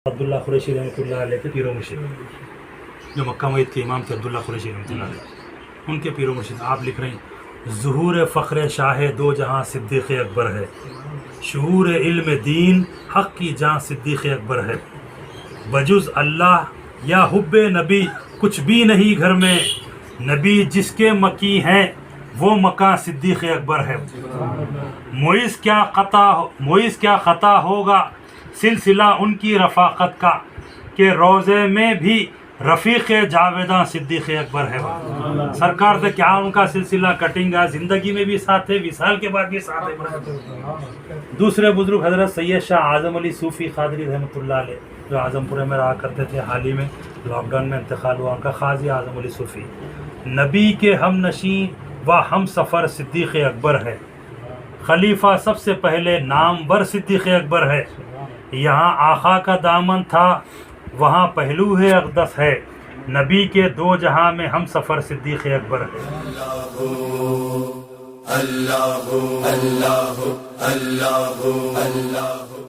عبداللہ قریشی رحمۃ اللہ علیہ کے پیر و مرشد، جو مکہ معید کے امام تھے عبداللہ قریشی رحمۃ اللہ علیہ، ان کے پیر و مرشد آپ لکھ رہے ہیں ظہور فخر شاہ دو جہاں صدیق اکبر ہے، شعور علم دین حق کی جان صدیق اکبر ہے، بجز اللہ یا حب نبی کچھ بھی نہیں گھر میں، نبی جس کے مکی ہیں وہ مکان صدیق اکبر ہے، معیز کیا خطا ہوگا سلسلہ ان کی رفاقت کا، کہ روزے میں بھی رفیق جاویداں صدیق اکبر ہے۔ سرکار سے کیا ان کا سلسلہ کٹیں گا، زندگی میں بھی ساتھ ہے، وصال کے بعد بھی ساتھ ہے۔ دوسرے بزرگ حضرت سید شاہ اعظم علی صوفی قادری رحمۃ اللہ علیہ، جو اعظم پورے میں رہا کرتے تھے، حال ہی میں لاک ڈاؤن میں انتقال ہوا ان کا، قاضی اعظم علی صوفی، نبی کے ہم نشین و ہم سفر صدیق اکبر ہے، خلیفہ سب سے پہلے نامور صدیق اکبر ہے، یہاں آقا کا دامن تھا وہاں پہلو ہے اقدس ہے، نبی کے دو جہاں میں ہم سفر صدیق اکبر ہے۔ اللہ اللہ اللہ اللہ اللہ